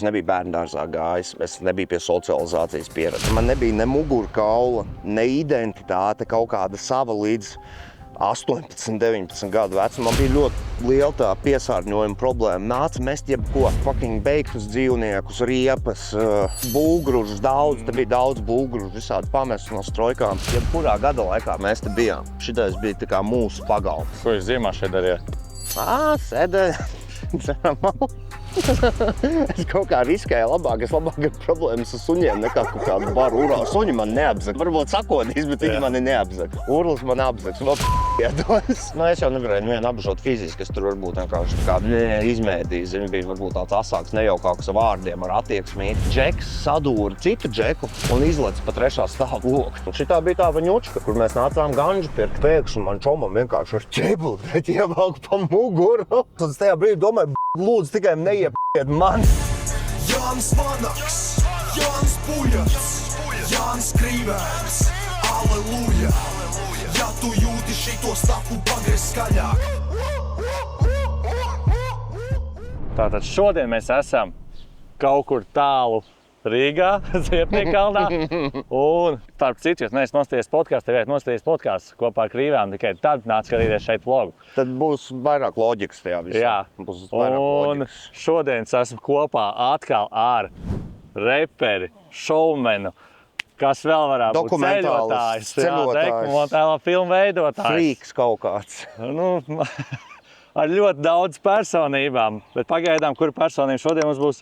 Es nebiju bērndārzā gājis, es nebiju pie socializācijas pieredzes. Man nebija ne mugurkaula, ne identitāte, kaut kāda sava līdz 18, 19 gadu vecumā. Man bija ļoti liela tā piesārņojuma problēma. Nāca mest jebko, fucking beigtus dzīvniekus, riepas, bulgružus, daudz. Te bija daudz bulgružu, visādi pamestu no strojkām. Jebkurā gada laikā mēs te bijām. Šitais bija tā kā mūsu pagalms. Ko jūs ziemā šeit darījāt? Sēdēju, dzeram. Es kaut kā riskēju labāk, es labāk ar problēmas ar suņiem nekā kaut kādu baru urā. Suņi man neapzag, varbūt sakodīs, bet viņi mani neapzag. Urlis man apzags, vēl piedos. Es jau nevarēju nevienu apžot fiziski, es tur varbūt vienkārši kādu izmēdīju. Zini, bija varbūt tāds asāks, nejaukāks ar vārdiem, ar attieksmīti. Džeks sadūra citu džeku un izlec pa 3. stāva loku. Šitā bija tā vaņučka, kur mēs nācām ganžu pirkt. Pēkšņi man čomam vienkārši ar ķebuli ievelk pa muguru. Tad es tajā brīdī domāju, lūdzu, tikai neiepiet man. Jānis Vanaks, Jānis Pujats, Jānis Krīvēns, Aleluja. Ja tu jūti šito stapu, pagriez skaļāk. Tātad šodien mēs esam kaut kur tālu Rīgā, Ziepniekalnā. Un, starp citu, jūs neesat nostājies podkāstu, tev ejat nostājies podkāstu kopā ar Krīvēm, tikai tad nāc skatīties šeit vlogu. Tad būs vairāk loģikas tajā visā. Jā, būs vairāk un loģikas. šodien es esmu kopā atkal ar reperi, šoumenu, kas vēl varētu būt ceļotājs, dokumentālā filmu veidotājs. Frīks kaut kāds. Nu, ar ļoti daudz personībām, bet pagaidām, kura personība šodien mums būs?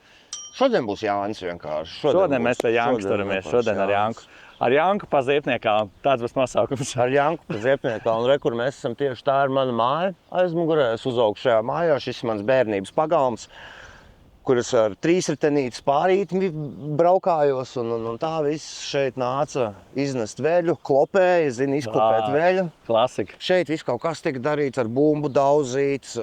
Šodien būs Jānis vienkārši. Šodien mēs pie Jankas turamies, šodien ar Janku. Ar Janku pa Ziepniekām, tāds būs nosaukums. Ar Janku pa Ziepniekām, un kur mēs esam tieši tā ir mana māja. Aizmugurē es uzaugu šajā mājā, šis ir mans bērnības pagalms, kuras ar trīsritenītes pārīti braukājos, un tā viss šeit nāca iznest veļu, klopēja, izklopēt veļu. Klasika. Šeit viss kaut kas tika darīts ar bumbu daudzīts,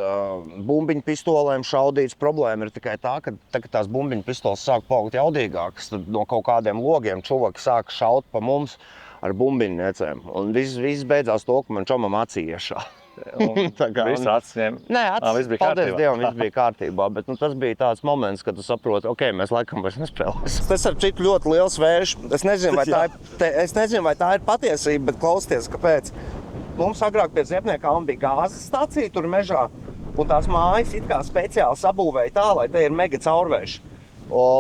bumbiņu pistolēm šaudīts. Problēma ir tikai tā, ka tagad tās bumbiņu pistoles sāk paukt jaudīgākas, tad no kaut kādiem logiem čuvaki sāk šaut pa mums ar bumbiņniecēm. Un viss beidzās to, ka man čomam acī iešā. Visu atsņēma? Nē, viss bija paldies kārtībā. Dievam, viss bija kārtībā, bet tas bija tāds moments, kad tu saproti, ok, mēs laikam vairs nespēlēsim. Tas ar citu ļoti liels vējš. Es nezinu, vai tā ir patiesība, bet klausieties, kāpēc. Mums agrāk pie Ziepniekām bija gāzes stacija tur mežā, un tās mājas it kā speciāli sabūvēja tā, lai te ir mega caurvējš.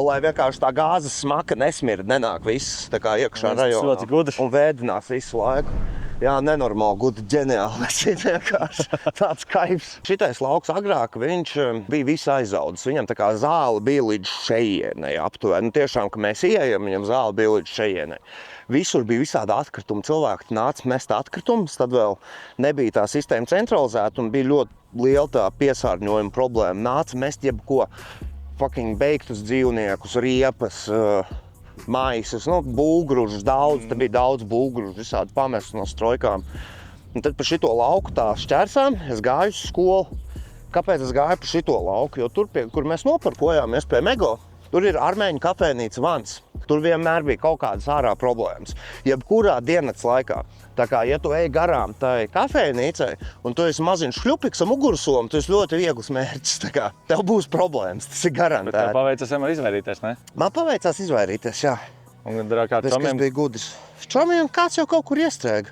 Lai vienkārši tā gāzes smaka nesmird, nenāk viss tā kā iekšā rajonā. Un vēdinās visu laiku. Jā, nenormāli, gudi, ģeniāli. Tas ir vienkārši tāds kaifs. Šitais lauks agrāk, viņš bija viss aizaudzis. Viņam tā kā zāle bija līdz šejienei aptuveni. Tiešām, ka mēs ieejam, viņam zāle bija līdz šejienei. Visur bija visādi atkritumi. Cilvēki nāca mest atkritumus, tad vēl nebija tā sistēma centralizēta un bija ļoti liela tā piesārņojuma problēma. Nāca mest jebko, fucking beigtus dzīvniekus, riepas, maisus, bulgružus daudz, te bija daudz bulgružu, visādi pamestu no strojkām. Un tad pa šito lauku tā šķērsām, es gāju uz skolu. Kāpēc es gāju pa šito lauku? Jo tur, kur mēs noparkojāmies pie Mego, tur ir armēņu kafejnīca Vans. Tur vienmēr bija kaut kādas ārā problēmas. Jebkurā diennakts laikā. Tā kā, ja tu ej garām tai kafejnīcai un tu esi maziņš šļupiks ar mugursomu, tu esi ļoti viegls mērķis. Tā kā, tev būs problēmas, tas ir garantēti. Bet tev paveicās vienmēr izvairīties, ne? Man paveicās izvairīties, jā. Un kā Tas, čomiem? kas bija gudrs. Čomiem kāds jau kaut kur iestrēga.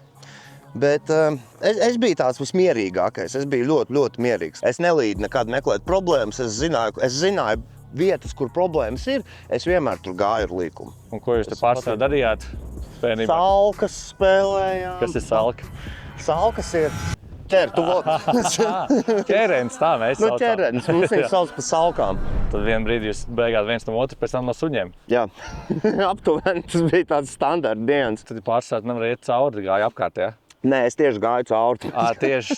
Bet es biju tāds vismierīgākais, es biju ļoti, ļoti mierīgs. Es nelīdu nekad meklēt problēmas, es zināju vietas, kur problēmas ir, es vienmēr tur gāju ar līkumu. Un ko jūs te pārstāv darījāt? Bērnībā? Salkas spēlējām. Kas ir salka? Salkas ir ķertuvots. Ķerens, tā mēs saucām. Ķerens, mums viņi sauc par salkām. Tad vienu brīdi jūs beigāt viens no otru, pēc tam no suņiem. Jā, aptuveni tas bija tāds standarta dienas. Tad pārstāv nevar iet cauri, gāja apkārt, jā? Nē, es tieši gāju cauri. Tieši.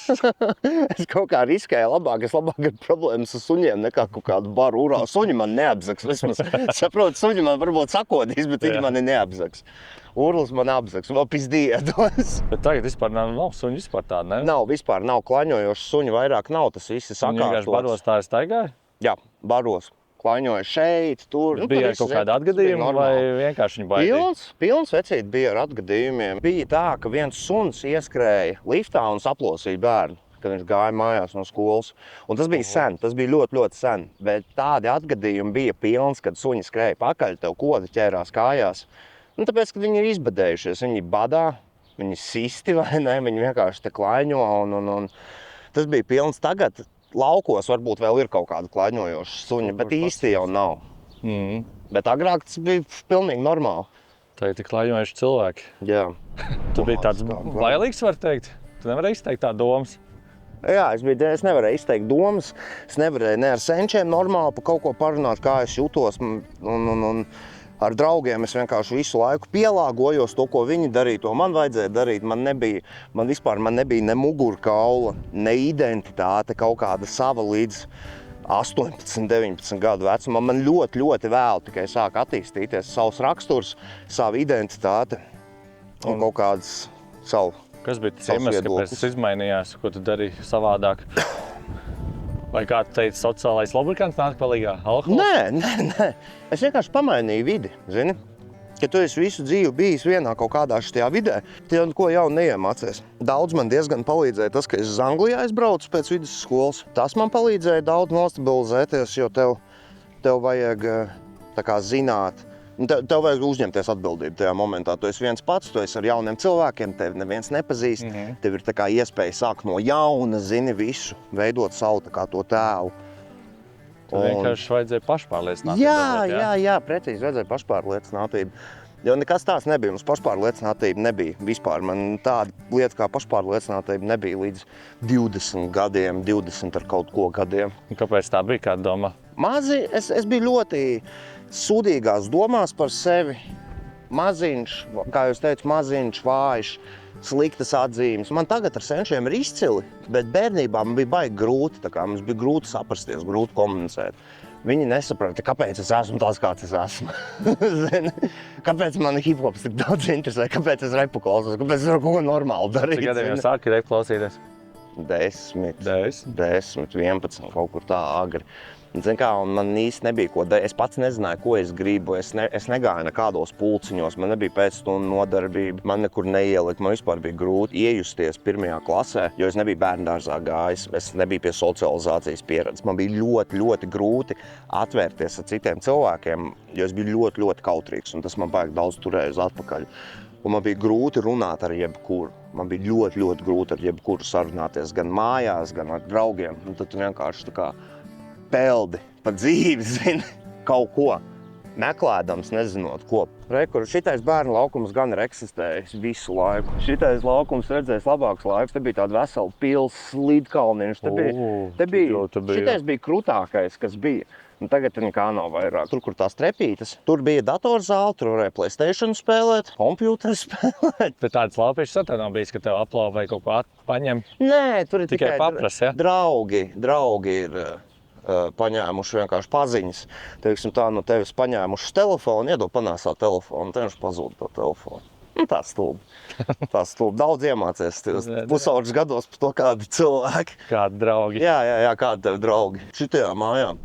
Es kaut kā riskēju labāk, es labāk ar problēmas ar suņiem nekā kaut kādu baru urā. Suņi man neapzags, vismaz saprotu, suņi man varbūt sakodīs, bet viņi mani neapzags. Urlis man apzags, vēl pizdiedos. Bet tagad vispār nav suņi vispār tāda, ne? Nav vispār, nav klaņojoši suņi, vairāk nav, tas viss ir Viņi vienkārši sakārtots. baros tā ir staigāja? Jā, baros. Klaņoja šeit, tur. Bija kaut kāda atgadījuma vai vienkārši viņi baidīja? Pilns vecīt bija ar atgadījumiem. Bija tā, ka viens suns ieskrēja liftā un saplosīja bērnu. kad viņš gāja mājās no skolas. Un tas bija sen, tas bija ļoti, ļoti sen. Bet tādi atgadījumi bija pilns, kad suņi skrēja pakaļ, tev kodi ķērās kājās. Un tāpēc, kad viņi ir izbadējušies, viņi badā, viņi sisti vai ne, viņi vienkārši te klaiņo. Un tas bija pilns. Tagad laukos varbūt vēl ir kaut kāda klaiņojoša suņa, bet īsti jau nav. Bet agrāk tas bija pilnīgi normāli. Tā ir tik klaiņojuši cilvēki. Jā. Tu biji tāds bailīgs, var teikt? Tu nevarēji izteikt tā domas? Jā, es nevarēju izteikt domas. Es nevarēju ne ar senčiem normāli par kaut ko parunāt, kā es jutos. Un ar draugiem es vienkārši visu laiku pielāgojos to, ko viņi darīja, to man vajadzēja darīt. Man vispār nebija ne mugurkaula, ne identitāte kaut kāda sava līdz 18, 19 gadu vecumā. Man ļoti, ļoti vēl tikai sāk attīstīties savs raksturs, sava identitāte un kaut kāds savu. Kas bija tas iemesls, kāpēc tas izmainījās, ko tu darīji savādāk? Vai kā tu teici, sociālais lubrikants nāk palīgā? Alkohols? Nē. Es vienkārši pamainīju vidi, zini? Kad tu esi visu dzīvi bijis vienā kaut kādā šajā vidē, tad ko jau neiemācies. Daudz man diezgan palīdzēja tas, ka es uz Anglijā aizbraucu pēc vidusskolas. Tas man palīdzēja daudz nostabilizēties, jo tev vajag tā kā zināt, tev vajag uzņemties atbildību tajā momentā. Tu esi viens pats, tu esi ar jauniem cilvēkiem, tevi neviens nepazīst. Tev ir tā kā iespēja sākt no jauna, zini visu, veidot savu tā kā to tēlu. Tu vienkārši vajadzēja pašpārliecinātību. Jā, precīzi vajadzēja pašpārliecinātību. Jo nekas tāds nebija, mums pašpārliecinātība nebija vispār. Man tāda lieta kā pašpārliecinātība nebija līdz 20 gadiem, 20 ar kaut ko gadiem. Kāpēc tā bija, kāda doma? Es biju ļoti sūdīgās domās par sevi. Maziņš, kā jūs teicu, maziņš, vājš, sliktas atzīmes. Man tagad ar senčiem ir izcili, bet bērnībā man bija baigi grūti. Mums bija grūti saprasties, grūti komunicēt. Viņi nesaprata, kāpēc es esmu tāds, kāds es esmu. Kāpēc man hip-hops tik daudz interesē, kāpēc es repu klausos, kāpēc es varu kaut ko normāli darīt. Cik gadiem jau sāki repu klausīties? 10, 11, kaut kur tā agri. Zin kā, un man īsti nebija ko darīt. Es pats nezināju, ko es gribu. Es negāju nekādos pulciņos, man nebija pēcstundu nodarbība, man nekur neielika. Man vispār bija grūti iejusties pirmajā klasē, jo es nebiju bērndārzā gājis, es nebiju pie socializācijas pieredzes. Man bija ļoti, ļoti grūti atvērties ar citiem cilvēkiem, jo es biju ļoti, ļoti kautrīgs, un tas man baigi daudz turēja uz atpakaļ. Un man bija grūti runāt ar jebkuru. Man bija ļoti, ļoti grūti ar jebkuru sarunāties, gan mājās, gan ar draugiem. Un tad tu vienkārši tā kā peldi pa dzīvi, zini, kaut ko, meklēdams, nezinot ko. Rekur, šitais bērnu laukums gan ir eksistējis visu laiku. Šitais laukums redzēs labāks laiks, te bija tāda vesela pils, slīdkalniņš, šitais bija krūtākais, kas bija. Un tagad nekā nav vairāk. Tur, kur tās trepītes, tur bija datorzāle, tur varēja PlayStation spēlēt, kompjūteri spēlēt. Bet tāds laupīšs satā nav bijis, ka tev aplauva vai kaut ko paņem? Nē, tur ir tikai papras, ja? Draugi ir paņēmuši vienkārši paziņas. Teiksim tā, no tevis paņēmuši telefonu, iedod panāsāt telefonu, te viņš pazūd to telefonu. Tā stulbi. Daudz iemācies pusauģis gados par to, kādi cilvēki. Kādi draugi. Jā, kādi tevi draugi. Šitajā mājā.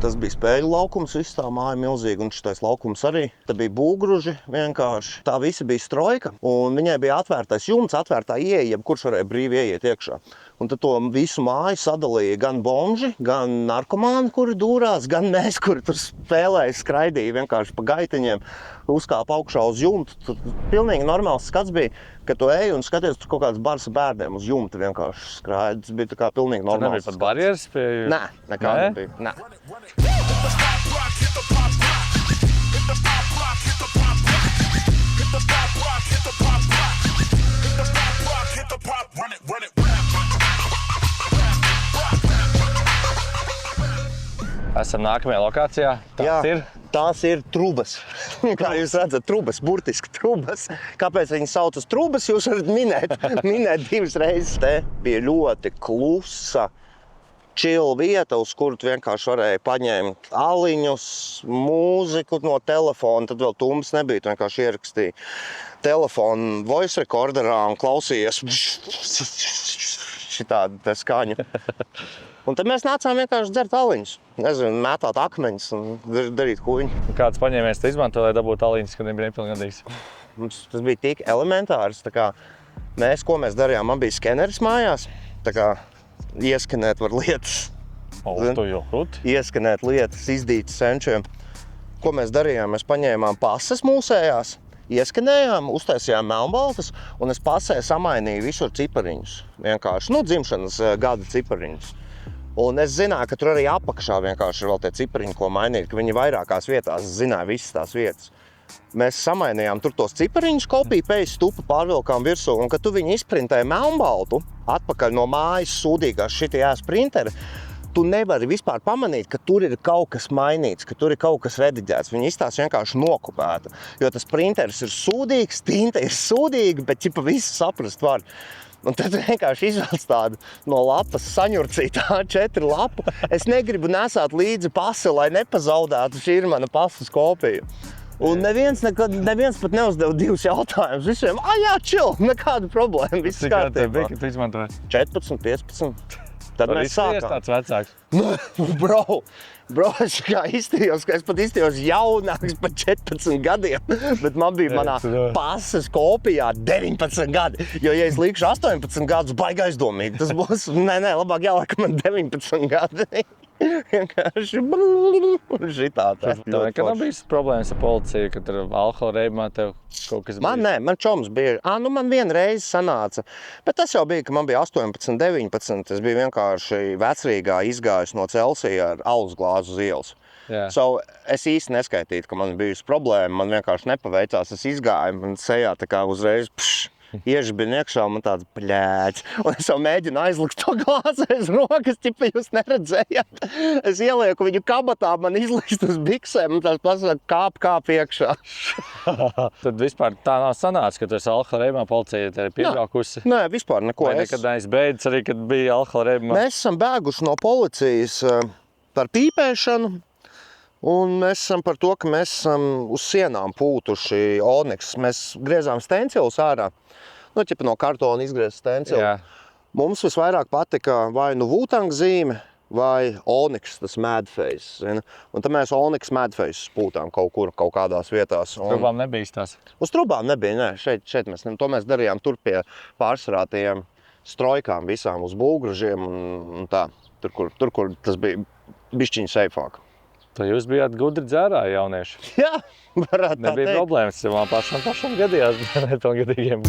Tas bija spēļu laukums, viss tā māja milzīga, un šitais laukums arī. Te bija būgruži vienkārši. Tā visa bija strojka, un viņai bija atvērtais jumts, atvērtā ieeja, kurš varēja brīvi ieiet iekšā. Un tad to visu māju sadalīja gan bomži, gan narkomāni, kuri dūrās, gan mēs, kuri tur spēlēja, skraidīja vienkārši pa gaitiņiem, uzkāpa augšā uz jumtu. Tur pilnīgi normāls skats bija, ka tu ej un skaties, tur kaut kāds bars ar bērniem uz jumta vienkārši skraida. Tas bija tā kā pilnīgi normāls skats. Tur nebija pat barjeras pie... Nē, nekā nebija. Nē. Esam nākamajā lokācijā. Tās ir trubas. Kā jūs redzat, trubas, burtiski trubas. Kāpēc viņi saucas trubas, jūs varat minēt divas reizes. Te bija ļoti klusa, chill vieta, uz kuru tu vienkārši varēja paņemt aliņus, mūziku no telefona, tad vēl tums nebija, tu vienkārši ierakstīji telefonu voice recorderā un klausījies šitādu te skaņu. Un tad mēs nācām vienkārši dzert aliņus, mētāt akmeņus un darīt kuņu. Kāds paņēmies te izmanto, lai dabūtu aliņus, kad nebija nepilngadīgs? Tas bija tik elementārs, tā kā ko mēs darījām, man bija skeneris mājās, tā kā ieskanēt var lietas. Tu jau krūti. Ieskanēt lietas, izdīt senčiem. Ko mēs darījām? Mēs paņēmām pases mūsējās, ieskanējām, uztaisījām melnbaltas, un es pasē samainīju visur cipariņus. Vienkārši, dzimšanas gada cipariņus. Un es zināju, ka tur arī apakšā vienkārši ir vēl tie cipariņi, ko mainīt, ka viņi vairākās vietās zināja visas tās vietas. Mēs samainījām tur tos cipariņus, kopiju pēc stupu pārvilkām virsū, un kad tu viņu izprintēji melnbaltu, atpakaļ no mājas sūdīgās šitajās printeri, tu nevari vispār pamanīt, ka tur ir kaut kas mainīts, ka tur ir kaut kas rediģēts. Viņa izstāsta vienkārši nokopēta, jo tas printeris ir sūdīgs, tinte ir sūdīga, bet ķipa visu saprast var. Un tad vienkārši izvelc tādu no lapas saņurcītu A4 lapu. Es negribu nesāt līdzi pasi, lai nepazaudētu, šī ir mana pasas kopija. Un neviens pat neuzdeva 2 jautājumus. Visiem, jā, chill, nekāda problēma, viss kārtībā. Cik tu izmantoji? 14, 15. Tad mēs sākām. Tāds vecāks. Bro, es pat izstījos jaunāks par 14 gadiem, bet man bija manā pases kopijā 19 gadi. Jo, ja es likšu 18 gadus, baigi aizdomīgi, tas būs, labāk jāliek man 19 gadi. Vienkārši šitā tā. Tev nekad nav bijis problēmas ar policiju, kad ar alkohola reibumā tev kaut kas bija? Man čoms bija. Man vienreiz sanāca. Bet tas jau bija, ka man bija 18, 19. Es biju vienkārši Vecrīgā izgājis no Celsija ar alus glāzi uz ielas. Es īsti neskaitītu, ka man bijusi problēma. Man vienkārši nepaveicās. Es izgāju, man sejā tā kā uzreiz ieži bija iekšā un man tāds bļēķis. Un es jau mēģinu aizlikt to glāzi aiz rokas, ķipa jūs neredzējāt. Es ielieku viņu kabatā, man izlīst uz biksēm un tās pasaka kāp iekšā. Tad vispār tā nav sanāca, ka tu esi alkohola reibumā, policija te ir piebraukusi? Nē, vispār neko. Vai nekad neesi beidzis arī, kad bija alkohola reibumā? Mēs esam bēguši no policijas par pīpēšanu. Un mēs esam par to, ka mēs esam uz sienām pūtuši Onyx. Mēs griezām stencilus ārā. Ķipa no kartona izgriezt stencilu. Mums visvairāk patika vai Wu-Tang zīme vai Onyx, tas Madface. Un tad mēs Onyx Madface pūtām kaut kādās vietās. Trubām nebija tās? Uz trubām nebija, nē. Šeit to mēs darījām tur pie pārsvarātajiem strojkām visām uz būgružiem un tā. Tur, kur tas bija bišķiņ seifāk. Tad jūs bijāt gudri dzērāji jaunieši. Jā, varētu tā teikt. Nebija problēmas, jo man pašam gadījās nepilngadīgiem.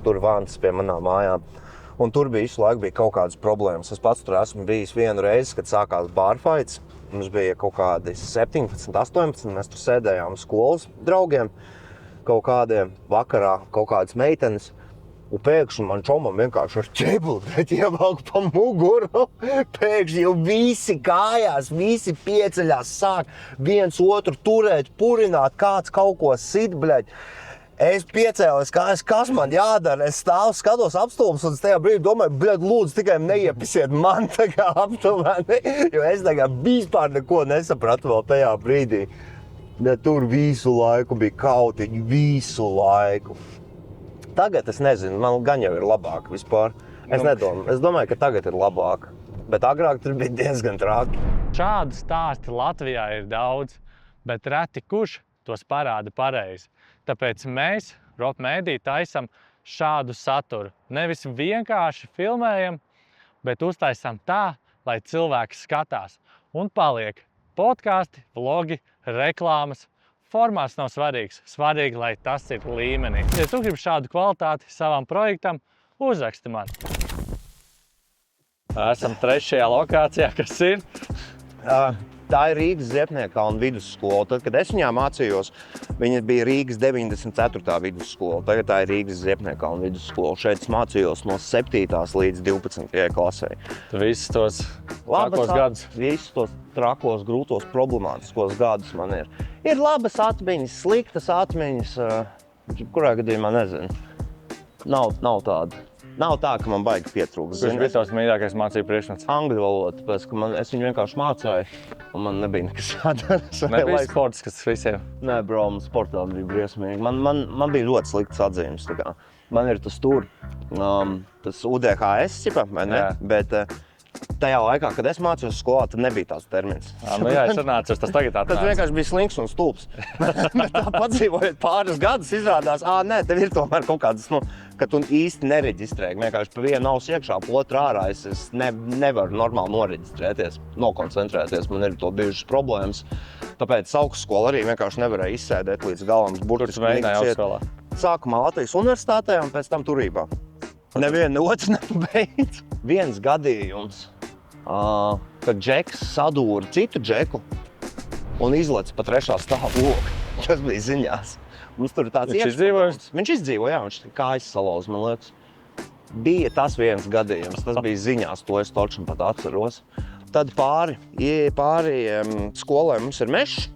Tur vāns pie manām mājām. Un tur visu laiku bija kaut kādas problēmas. Es pats tur esmu bijis vienu reizi, kad sākās bārfights. Mums bija kaut kādi 17, 18. Mēs tur sēdējām skolas draugiem kaut kādiem vakarā, kaut kādas meitenes. Un pēkšņi man čomam vienkārši ar ķebuli ievelk pa muguru. Pēkšņi jau visi kājās, visi pieceļās, sāk viens otru turēt, purināt, kāds kaut ko sit, bļaļ. Es piecēlos, kas man jādara, es stāvu, skatos apstulbus un tajā brīdī domāju, bļaļ, lūdzu, tikai neiepisiet man tagad aptuveni, jo es tagad vispār neko nesapratu vēl tajā brīdī. Bet tur visu laiku bija kautiņi, visu laiku. Tagad es nezinu, man gan jau ir labāk vispār. Es domāju, ka tagad ir labāk, bet agrāk tur bija diezgan traki. Šādu stāstu Latvijā ir daudz, bet reti kurš tos parāda pareizi. Tāpēc mēs, Rop Media, taisam šādu saturu. Nevis vienkārši filmējam, bet uztaisam tā, lai cilvēki skatās. Un paliek podkasti, vlogi, reklāmas. Formāts nav svarīgs. Svarīgi, lai tas ir līmenī. Ja tu gribi šādu kvalitāti savam projektam, uzraksti man. Esam 3. lokācijā, kas ir? Tā ir Rīgas Ziepniekkalna vidusskola. Tad, kad es viņā mācījos, viņa bija Rīgas 94. vidusskola. Tagad tā ir Rīgas Ziepniekkalna vidusskola. Šeit es mācījos no 7. līdz 12. klasē. Tu visus tos trakos gadus? Visus tos trakos, grūtos, problemātiskos gadus man ir. Ir labas atmiņas, sliktas atmiņas, kurā gadījumā nezinu. Nav tāda. Nav tā, ka man baigi pietrūks. Kurš bija tavs mīļākais mācību priekšmets? Angļu valoda, tāpēc, ka es viņu vienkārši mācīju, un man nebija nekas jādara. Nebija sports, kas visiem? Nē, bro, man sportā bija briesmīgi. Man bija ļoti sliktas atzīmes. Man ir tas tur, tas UDHS, vai ne? Jā. Bet tajā laikā, kad es mācījos skolā, tad nebija tāds termins. Nu jā, es atnācos, tas tagad Tas atnāca. vienkārši bija slinks un stulbs. Bet tā padzīvojot pāris gadus, izrādās, nē, tev ir tomēr kaut kādas, ka tu īsti nereģistrēji. Vienkārši pa vienu ausu iekšā, pa otru ārā es nevaru normāli noreģistrēties, nokoncentrēties. Man ir to bijušas problēmas. Tāpēc augstskola arī vienkārši nevarēja izsēdēt līdz galam. Kur tu mēģināji augstskolā? Sākumā Latvijas universitātē un pēc tam turībā. Nevienu otru nepabeidz. Viens gadījums, kad džeks sadūra citu džeku un izlec pa 3. stāva logu. Tas bija ziņās. Mums tur ir tāds Viņš izdzīvoja? Viņš izdzīvoja, jā, viņš kājas salauza, man liekas. Bija tas viens gadījums, tas bija ziņās, to es toču pat atceros. Tad pāri skolai mums ir mežs,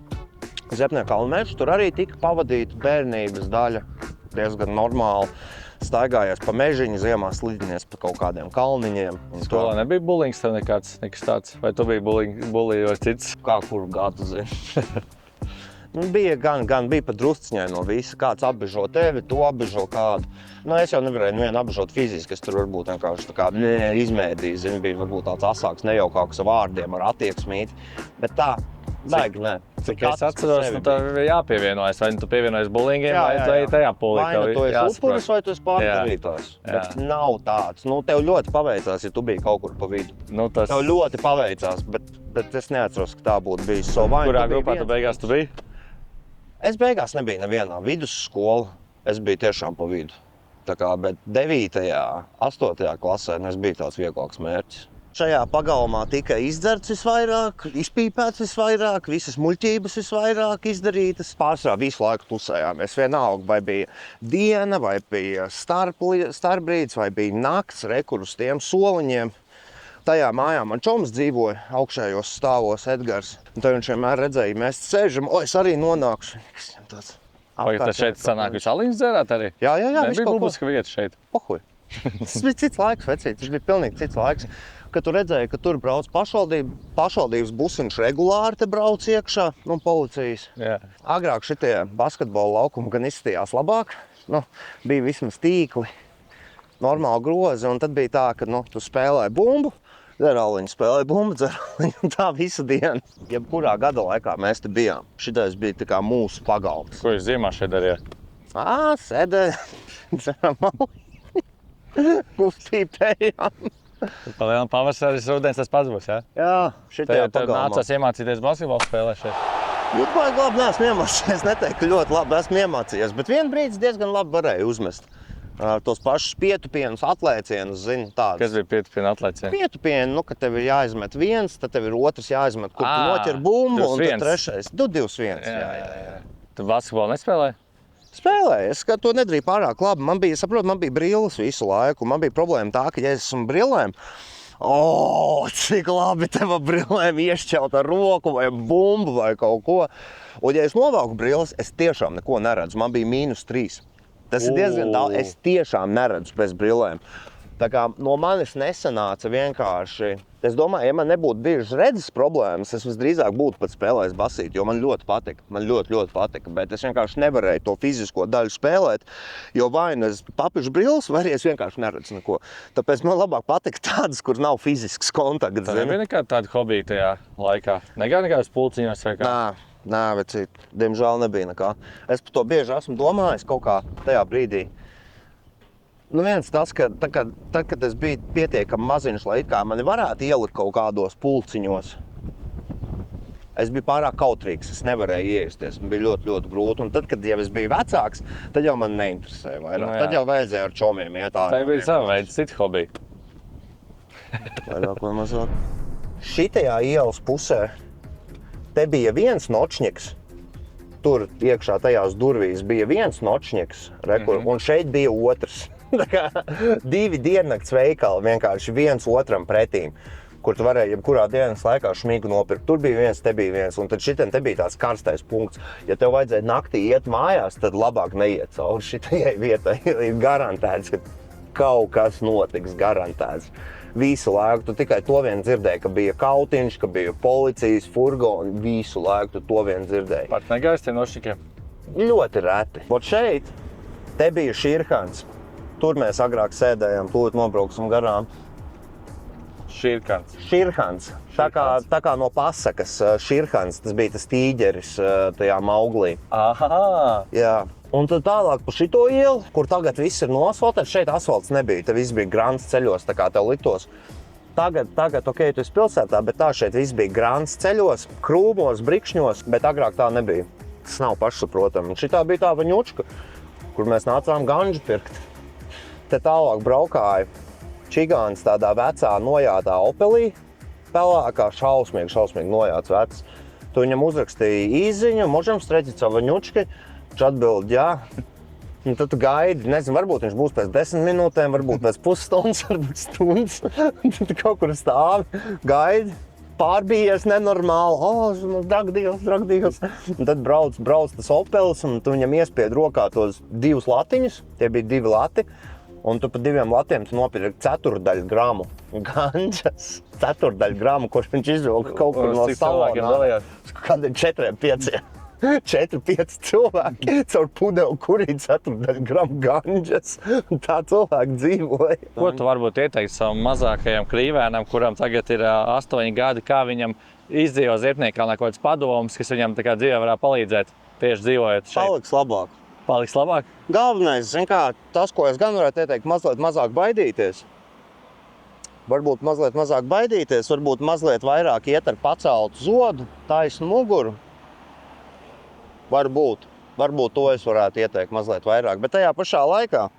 Zepniekalna mežs, tur arī tika pavadīta bērnības daļa diezgan normāli. Staigājies pa mežiņu, ziemā slidinies pa kaut kādiem kalniņiem. Skolā nebija bulings tev nekas tāds? Vai tu biji bulijos cits? Kā kuru gadu zini? Bija gan bija pat drusciņai no visa. Kāds apbežo tevi, tu apbežo kādu. Es jau nevarēju nevienu apbežot fiziski, es tur varbūt vienkārši tā kā izmēdīju, zini, bija varbūt tāds asāks, nejaukāks ar vārdiem, ar attieksmīti. Bet tā, baigi, nē. Cik es atceros, tev ir jāpievienojas. Vai tu pievienojas bulingiem, vai tu ej tajā pulī? Vai nu tu esi upuris, vai tu esi pārdarītājs. Bet nav tāds. Tev ļoti paveicās, ja tu biji kaut kur pa vidu. Tev ļoti paveicās, bet es neatceros, ka tā būtu bijis. Kurā grupā tu beigās tu biji? Es beigās nebiju nevienā vidusskola. Es biju tiešām pa vidu. Bet 9., 8. klasē es biju tāds vieglāks mērķis. Šajā pagalmā tika izdzerts visvairāk, izpīpēts visvairāk, visas muļķības visvairāk izdarītas. Pārsvarā visu laiku tusējāmies. Vienalga, vai bija diena, vai bija starpbrīdis, vai bija nakts, rekur uz tiem soliņiem. Tajā mājā man čoms dzīvoja augšējos stāvos, Edgars. Un tad viņš vienmēr redzēja, mēs sēžam, es arī nonākšu. Vai tas šeit sanāk, jūs aliņas dzerāt arī? Jā. Nebija publiska vieta šeit? Pohuj. Tas bija cits laiks, vecīt. Tas bija pilnīgi cits laiks. Kad tu redzēji, ka tur brauc pašvaldības busiņš regulāri te brauc iekšā, policijas. Jā. Agrāk šitie basketbola laukumi gan izskatījās labāk. Bija vismaz tīkli, normāli grozi, un tad bija tā, ka tu spēlēji bumbu, dzeraliņu spēlēja bumbu, dzeraliņu, un tā visu dienu. Jebkurā gada laikā mēs te bijām. Šitais bija tā kā mūsu pagalms. Ko jūs ziemā šeit darījāt? Sēdēja, dzeram aliņu, pīpējām. Palielam pavasaris, rudens tas pats būs, jā? Jā, šitajā Tev pagalmā. nācās iemācīties basketbolu spēlēt šeit? Baigi labi neesmu iemācījies, es neteiktu, ka ļoti labi esmu iemācījies, bet vienu brīdi diezgan labi varēju uzmest. Tos pašus pietupienus, atlēcienus, zini, tādus. Kas bija pietupienu atlēcieni? Pietupienu, ka tev ir jāizmet viens, tad tev ir otrs jāizmet, kur tu noķer bumbu, un tad trešais. 2-1, jā. Tu basketbolu nespēlēji? Spēlēju, es to nedarīju pārāk labi. Man bija brilles visu laiku. Man bija problēma tā, ka ja es esmu brillēm, cik labi tev ar brillēm iešķelt ar roku vai bumbu vai kaut ko. Un ja es novelku brilles, es tiešām neko neredzu. Man bija -3. Tas ir diezgan daudz. Es tiešām neredzu bez brillēm. Tā kā no manis nesanāca vienkārši. Es domāju, ja man nebūtu bijušas redzes problēmas, es visdrīzāk būtu pat spēlējis basīt, jo man ļoti patika. Man ļoti patika, bet es vienkārši nevarēju to fizisko daļu spēlēt, jo vai nu es papišu brilles, vai arī es vienkārši neredzu neko. Tāpēc man labāk patika tādas, kur nav fizisks kontakts. Tā nebija nekāda tāda hobija tajā laikā? Nekādas pulciņos vai kā? Nē, vecīt, diemžēl nebija nekā. Es par to bieži esmu domājis kaut kā tajā brīdī. Viens tas, ka tad, kad es biju pietiekami maziņš, lai it kā mani varētu ielikt kaut kādos pulciņos, es biju pārāk kautrīgs, es nevarēju iejusties, man bija ļoti grūti. Un tad, kad jau es biju vecāks, tad jau man neinteresēja vairāk. Tad jau vajadzēja ar čomiem iet ārā. Tā bija sava veida cita hobija. Vairāk vai mazāk. Šitajā ielas pusē te bija viens nočņiks. Tur iekšā tajās durvīs bija viens nočņiks, un šeit bija otrs. Divi diennakts veikali vienkārši viens otram pretīm, kur tu varēji jebkurā dienas laikā šmigu nopirkt. Tur bija viens, te bija viens, un tad šitien te bija tāds karstais punkts. Ja tev vajadzēja naktī iet mājās, tad labāk neiet cauri šitajai vietai. Ir garantēts, ka kaut kas notiks, garantēts. Visu laiku tu tikai to vien dzirdēji, ka bija kautiņš, ka bija policijas furgoni, visu laiku tu to vien dzirdēji. Pat negājas tiem nošķikiem? Ļoti reti. Vot šeit te bija širhans. Tur mēs agrāk sēdējām, tūlīt nobrauksim garām. Širkans. Širhans. Tā kā no pasakas Širhans, tas bija tas tīģeris tajā Mauglī. Aha! Jā. Un tad tālāk pa šito ielu, kur tagad viss ir nosvaltēts, šeit asfalts nebija, te viss bija grants ceļos, tā kā tev liktos. Tagad, ok, tu esi pilsētā, bet tā šeit viss bija grants ceļos, krūmos, brikšņos, bet agrāk tā nebija. Tas nav pašsaprotami. Šitā bija tā vaņučka, kur mēs nācām ganžu pirkt. Te tālāk braukāja čigāns tādā vecā nojātā Opelī, pelēkā šausmīgi nojāts vecs. Tu viņam uzrakstīja īziņu, možam streķīt savu vaņučki, viņš atbild, jā. Un tad tu gaidi, nezinu, varbūt viņš būs pēc 10 minūtēm, varbūt pēc pusstundas, varbūt stundas. Tad tu kaut kur stāvi, gaidi, pārbījies nenormāli. Dragdījos. Un tad brauc tas Opelis, un tu viņam iespied rokā tos 2 latiņus, tie bija 2 lati. Un tu pa 2 latiem nopirki 1/4 gramu ganģas. 1/4 gramu, kurš viņš izvilka kaut kur no salonā. Kādiem 4-5 cilvēki caur pudeli kurīt 1/4 gramu ganģas. Tā cilvēki dzīvoja. Ko tu varbūt ieteikti savam mazākajam krīvēnam, kuram tagad ir 8 gadi, kā viņam izdzīvo Ziepniekkalnā kaut kāds padoms, kas viņam tā kā dzīvē varētu palīdzēt, tieši dzīvojot šeit? Paliks labāk. Galvenais, zin kā, tas, ko es gan varētu ieteikt, mazliet mazāk baidīties. Varbūt mazliet mazāk baidīties, varbūt mazliet vairāk iet ar paceltu zodu, taisnu muguru. Varbūt to es varētu ieteikt mazliet vairāk, bet tajā pašā laikā.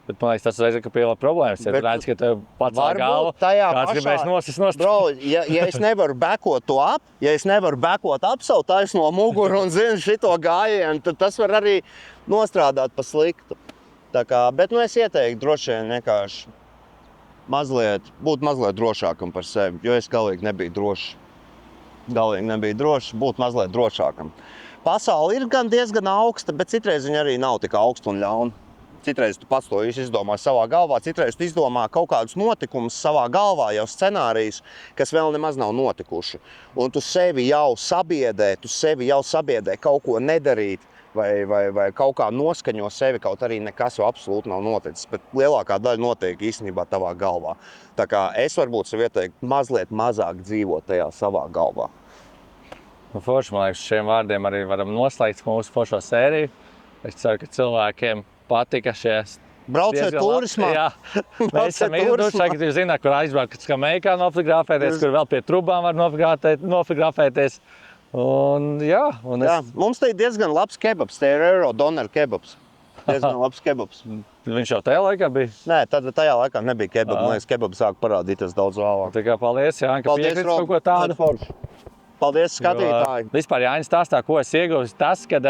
Bet man liekas, tas reiz, ka pieļaut problēmas. Ja redz, ka tev pacēl galvu, kāds gribēs nosist nost. Bro, ja es nevaru bekot to ap, ja es nevaru bekot ap savu taisno muguru un zinu šito gājienu, tad tas var arī nostrādāt pa sliktu. Tā kā, bet es ieteiktu droši vien vienkārši būt mazliet drošākam par sevi, jo es galīgi nebiju drošs, būt mazliet drošākam. Pasaule ir gan diezgan augsta, bet citreiz viņa arī nav tik augsta un ļauna. Citreiz tu pats to izdomā savā galvā, citreiz tu izdomā kaut kādus notikumus savā galvā, jau scenārijus, kas vēl nemaz nav notikuši. Un tu sevi jau sabiedē kaut ko nedarīt vai kaut kā noskaņo sevi, kaut arī nekas jau absolūti nav noticis, bet lielākā daļa notiek īstenībā tavā galvā. Tā kā es varbūt sev ieteiktu mazliet mazāk dzīvot tajā savā galvā. Forši, man liekas, šiem vārdiem arī varam noslēgt mūsu foršo sēriju. Es ceru, ka cilvēkiem patika šies. Brauciet turismā. Jā, mēs esam izduši, ka jūs zināt, kur aizbraukt, kā meikā nofotografēties, kur vēl pie trubām var nofotografēties. Un jā. Mums te ir diezgan labs kebabs, te ir Euro Doner kebabs. Diezgan labs kebabs. Viņš jau tajā laikā bija? Nē, tajā laikā nebija kebab. Man liekas, kebabs sāk parādīties daudz vēlāk. Tā kā paldies, Jāni, ka piekrits kaut ko tādu. Paldies, skatītāji. Vispār Jānis stāstā, ko es ieguvu, tas, kad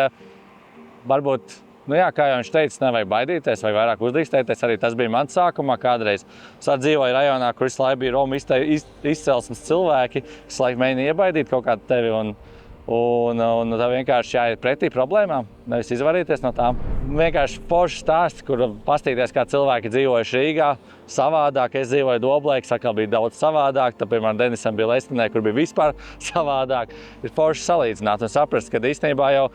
varbūt, kā jau viņš teica, nevajag baidīties vai vairāk uzdrīkstēties. Arī tas bija mans sākumā kādreiz. Es dzīvoju rajonā, kur visu laiku bija Roma izcelsmes cilvēki, kas laiku mēģina iebaidīt kaut kādu tevi. Un tā vienkārši jāiet pretī problēmām, nevis izvarīties no tām. Vienkārši foršs stāsts, kur pastīties, kā cilvēki dzīvojuši Rīgā, savādāk. Es dzīvoju Doblēks, atkal bija daudz savādāk. Tā, piemēram, Denisam bija Lestinē, kur bija vispār savādāk. Ir forši salīdzināt un saprast, ka īstenībā jau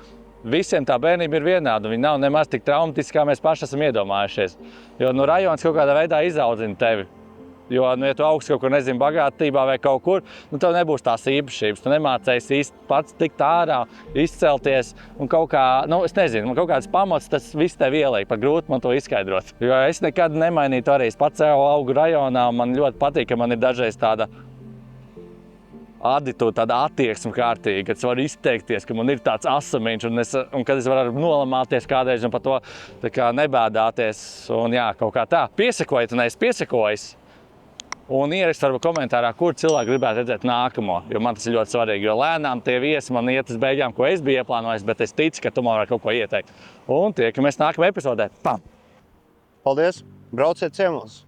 visiem tā bērnība ir vienāda. Viņi nav nemaz tik traumatiski, kā mēs paši esam iedomājušies. Jo rajons kaut kādā veidā izaudzina tevi. Jo, ja tu augsts kaut kur, nezinu, bagātībā vai kaut kur, tev nebūs tās īpašības. Tu nemācēsi pats tikt ārā, izcelties un kaut kā, es nezinu, man kaut kāds pamats, tas viss tev ieliek, par grūti man to izskaidrot. Jo es nekad nemainītu arī, es pats augu rajonā, man ļoti patīk, ka man ir dažreiz tāda attitūda, tāda attieksme kārtīga, kad es varu izteikties, ka man ir tāds asamiņš un kad es varu nolamāties kādreiz un par to tā kā nebēdāties un kaut kā tā. Piesakojiet un es piesakojos. Un ierakst varbūt komentārā, kur cilvēki gribētu redzēt nākamo, jo man tas ir ļoti svarīgi, jo lēnām tie viesi man iet uz beigām, ko es biju ieplānojis, bet es ticu, ka tu man vari kaut ko ieteikt. Un tiekamies nākamajā epizodē. Pam! Paldies! Brauciet ciemos!